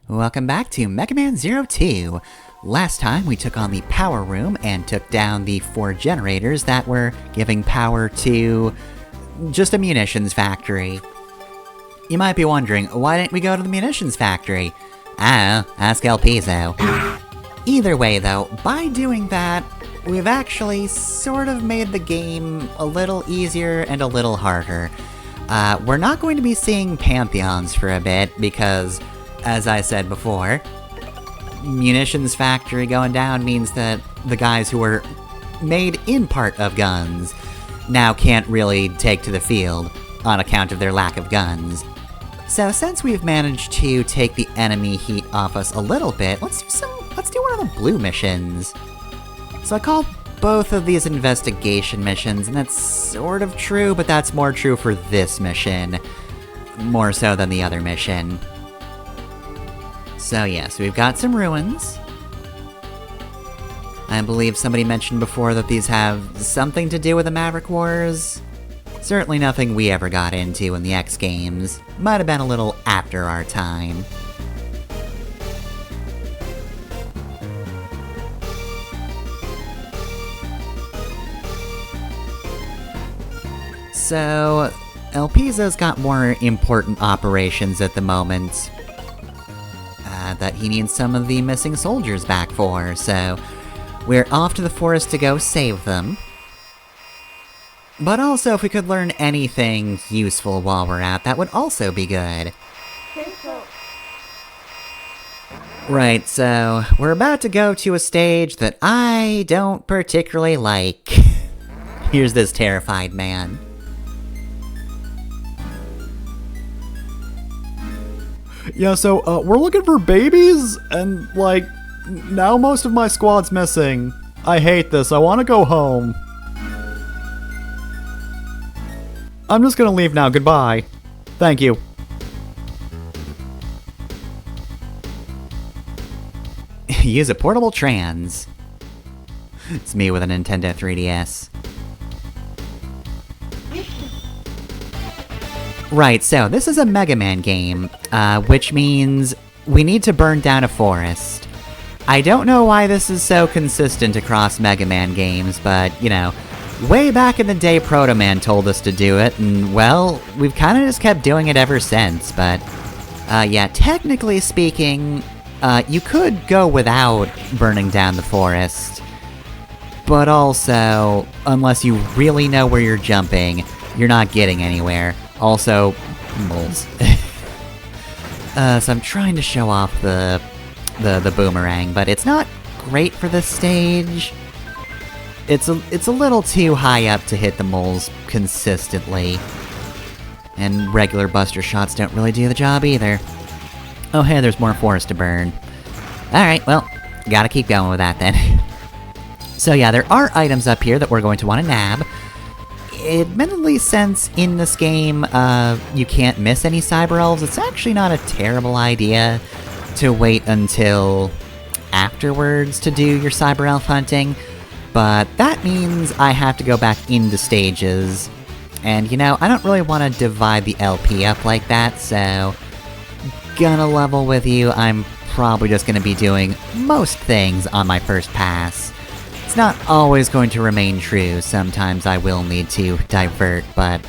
Welcome back to Mega Man 02. Last time we took on the power room and took down the 4 generators that were giving power to just a munitions factory. You might be wondering, why didn't we go to the munitions factory? I don't know, ask El Piso. Either way though, by doing that, we've actually sort of made the game a little easier and a little harder. We're not going to be seeing Pantheons for a bit because, as I said before, munitions factory going down means that the guys who were made in part of guns now can't really take to the field on account of their lack of guns. So since we've managed to take the enemy heat off us a little bit, let's do one of the blue missions. So I call both of these investigation missions, and that's sort of true, but that's more true for this mission, more so than the other mission. So yes, we've got some ruins. I believe somebody mentioned before that these have something to do with the Maverick Wars. Certainly nothing we ever got into in the X games. Might have been a little after our time. So, El Piso's got more important operations at the moment that he needs some of the missing soldiers back for, so we're off to the forest to go save them. But also, if we could learn anything useful while we're out, that would also be good. Right, so we're about to go to a stage that I don't particularly like. Here's this terrified man. Yeah, so, we're looking for babies, and, like, now most of my squad's missing. I hate this, I want to go home. I'm just gonna leave now, goodbye. Thank you. Use a portable trans. It's me with a Nintendo 3DS. Right, so this is a Mega Man game, which means we need to burn down a forest. I don't know why this is so consistent across Mega Man games, but, you know, way back in the day Proto Man told us to do it, and, well, we've kinda just kept doing it ever since, but, yeah, technically speaking, you could go without burning down the forest. But also, unless you really know where you're jumping, you're not getting anywhere. Also, moles. So I'm trying to show off the boomerang, but it's not great for this stage. It's a little too high up to hit the moles consistently. And regular buster shots don't really do the job either. Oh hey, there's more forest to burn. Alright, well, gotta keep going with that then. So yeah, there are items up here that we're going to want to nab. Admittedly, since in this game, you can't miss any Cyber Elves, it's actually not a terrible idea to wait until afterwards to do your Cyber Elf hunting, but that means I have to go back into stages, and you know, I don't really want to divide the LP up like that, so gonna level with you, I'm probably just gonna be doing most things on my first pass. It's not always going to remain true, sometimes I will need to divert, but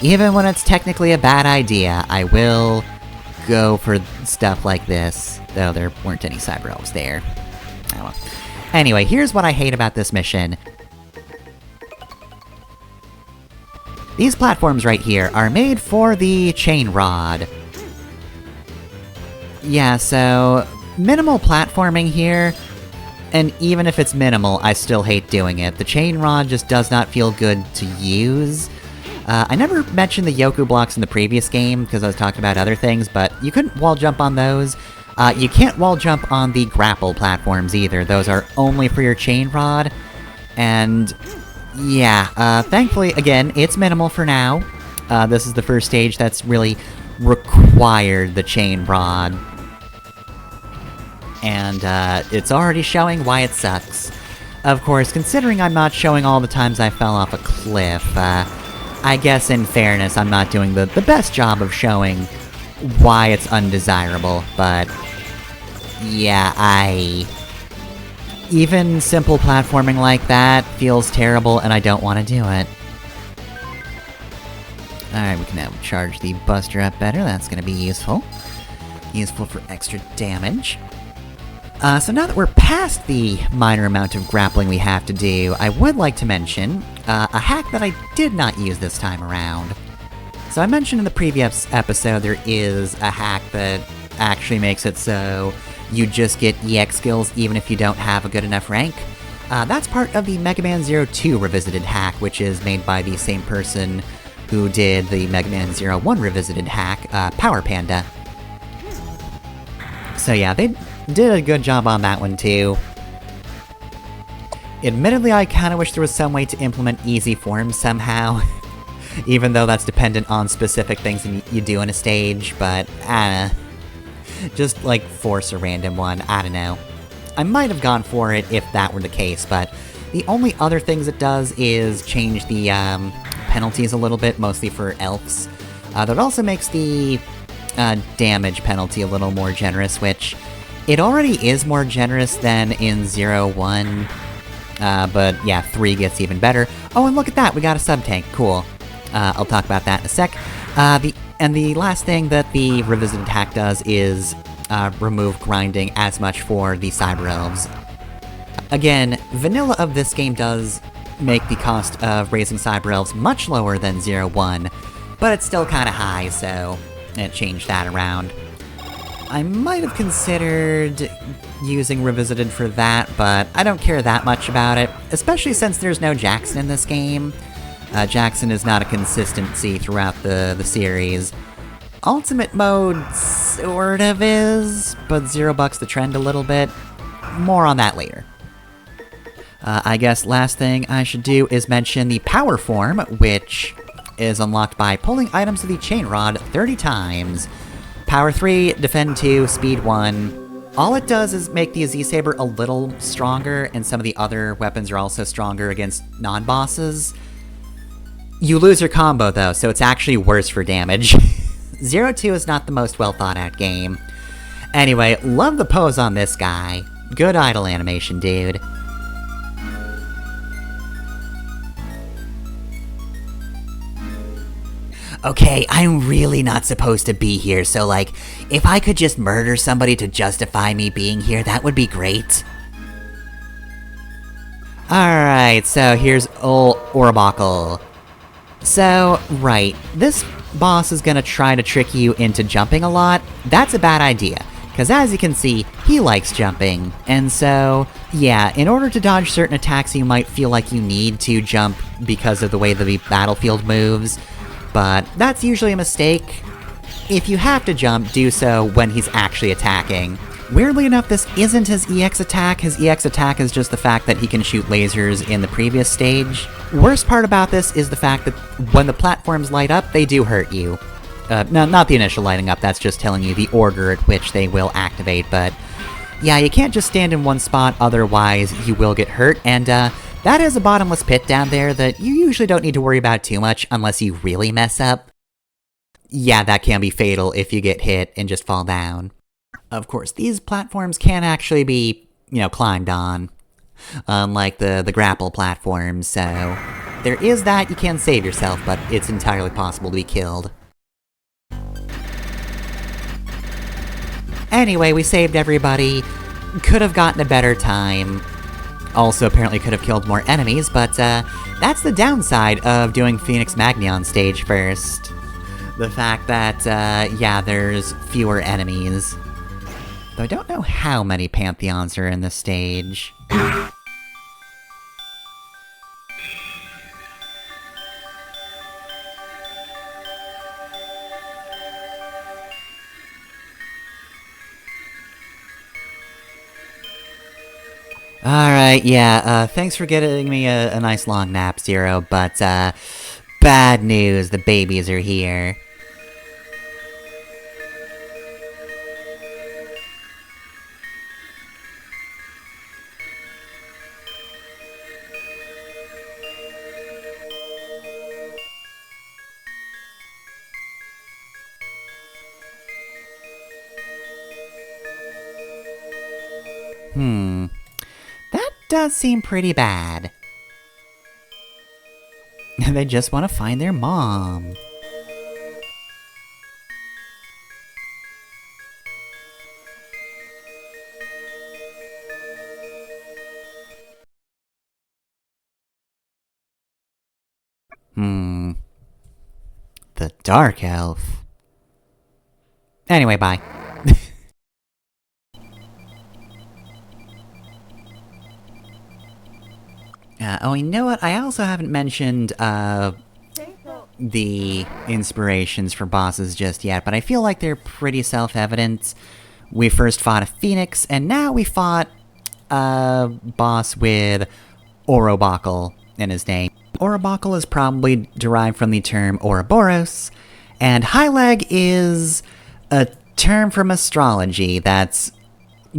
even when it's technically a bad idea, I will go for stuff like this, though there weren't any Cyber Elves there. Oh well. Anyway, here's what I hate about this mission. These platforms right here are made for the chain rod. Yeah, so minimal platforming here. And even if it's minimal, I still hate doing it. The chain rod just does not feel good to use. I never mentioned the Yoku blocks in the previous game, because I was talking about other things, but you couldn't wall jump on those. You can't wall jump on the grapple platforms either. Those are only for your chain rod. And yeah, thankfully, again, it's minimal for now. This is the first stage that's really required the chain rod. And, it's already showing why it sucks. Of course, considering I'm not showing all the times I fell off a cliff, I guess in fairness I'm not doing the best job of showing why it's undesirable, but yeah, even simple platforming like that feels terrible and I don't want to do it. Alright, we can now charge the Buster up better, that's gonna be useful. Useful for extra damage. So now that we're past the minor amount of grappling we have to do, I would like to mention a hack that I did not use this time around. So I mentioned in the previous episode there is a hack that actually makes it so you just get EX skills even if you don't have a good enough rank. That's part of the Mega Man 02 Revisited hack, which is made by the same person who did the Mega Man 01 Revisited hack, Power Panda. So yeah, they did a good job on that one too. Admittedly, I kinda wish there was some way to implement easy forms somehow. Even though that's dependent on specific things you do in a stage, but, just, like, force a random one, I don't know. I might have gone for it if that were the case, but the only other things it does is change the, penalties a little bit, mostly for elves. That also makes the, damage penalty a little more generous, which it already is more generous than in 01, but yeah, 3 gets even better. Oh, and look at that, we got a sub-tank, cool. I'll talk about that in a sec. The last thing that the Revisited hack does is remove grinding as much for the Cyber Elves. Again, vanilla of this game does make the cost of raising Cyber Elves much lower than 01, but it's still kinda high, so it changed that around. I might have considered using Revisited for that, but I don't care that much about it, especially since there's no Jackson in this game. Jackson is not a consistency throughout the series. Ultimate mode sort of is, but Zero bucks the trend a little bit. More on that later. I guess last thing I should do is mention the Power Form, which is unlocked by pulling items to the Chain Rod 30 times. Power 3, Defend 2, Speed 1. All it does is make the Z-Saber a little stronger, and some of the other weapons are also stronger against non-bosses. You lose your combo, though, so it's actually worse for damage. 02 is not the most well-thought-out game. Anyway, love the pose on this guy. Good idle animation, dude. Okay, I'm really not supposed to be here, so like, if I could just murder somebody to justify me being here, that would be great. Alright, so here's ol' Ourobockle. So, right, this boss is gonna try to trick you into jumping a lot. That's a bad idea, because as you can see, he likes jumping. And so, yeah, in order to dodge certain attacks you might feel like you need to jump because of the way the battlefield moves, but that's usually a mistake. If you have to jump, do so when he's actually attacking. Weirdly enough, this isn't his EX attack. His EX attack is just the fact that he can shoot lasers in the previous stage. Worst part about this is the fact that when the platforms light up, they do hurt you. No, not the initial lighting up, that's just telling you the order at which they will activate, but yeah, you can't just stand in one spot, otherwise you will get hurt, and that is a bottomless pit down there that you usually don't need to worry about too much unless you really mess up. Yeah, that can be fatal if you get hit and just fall down. Of course, these platforms can actually be, climbed on, unlike the grapple platforms, so there is that. You can save yourself, but it's entirely possible to be killed. Anyway, we saved everybody. Could have gotten a better time. Also, apparently could have killed more enemies, but that's the downside of doing Phoenix Magni on stage first. The fact that, yeah, there's fewer enemies. Though I don't know how many Pantheons are in this stage. Alright, yeah, thanks for getting me a nice long nap, Zero, but, bad news, the babies are here. That does seem pretty bad. They just want to find their mom. The Dark Elf. Anyway, bye. Oh, you know what? I also haven't mentioned, the inspirations for bosses just yet, but I feel like they're pretty self-evident. We first fought a phoenix, and now we fought a boss with Ourobockle in his name. Ourobockle is probably derived from the term Ouroboros, and Highleg is a term from astrology that's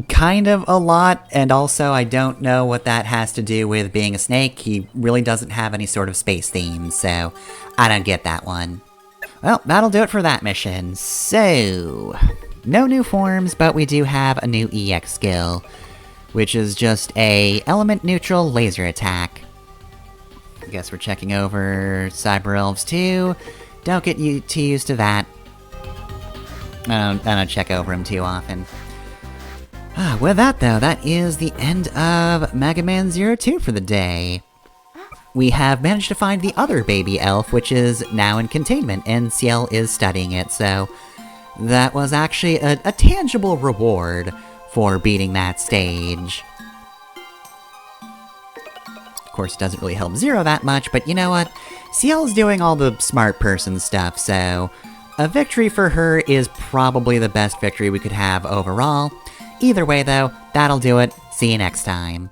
kind of a lot, and also I don't know what that has to do with being a snake. He really doesn't have any sort of space theme, so I don't get that one. Well, that'll do it for that mission. So, no new forms, but we do have a new EX skill, which is just a element-neutral laser attack. I guess we're checking over Cyber Elves too. Don't get too used to that. I don't check over them too often. With that, though, that is the end of Mega Man 02 for the day. We have managed to find the other baby elf, which is now in containment, and Ciel is studying it, so that was actually a tangible reward for beating that stage. Of course, it doesn't really help Zero that much, but you know what? Ciel is doing all the smart person stuff, so a victory for her is probably the best victory we could have overall. Either way, though, that'll do it. See you next time.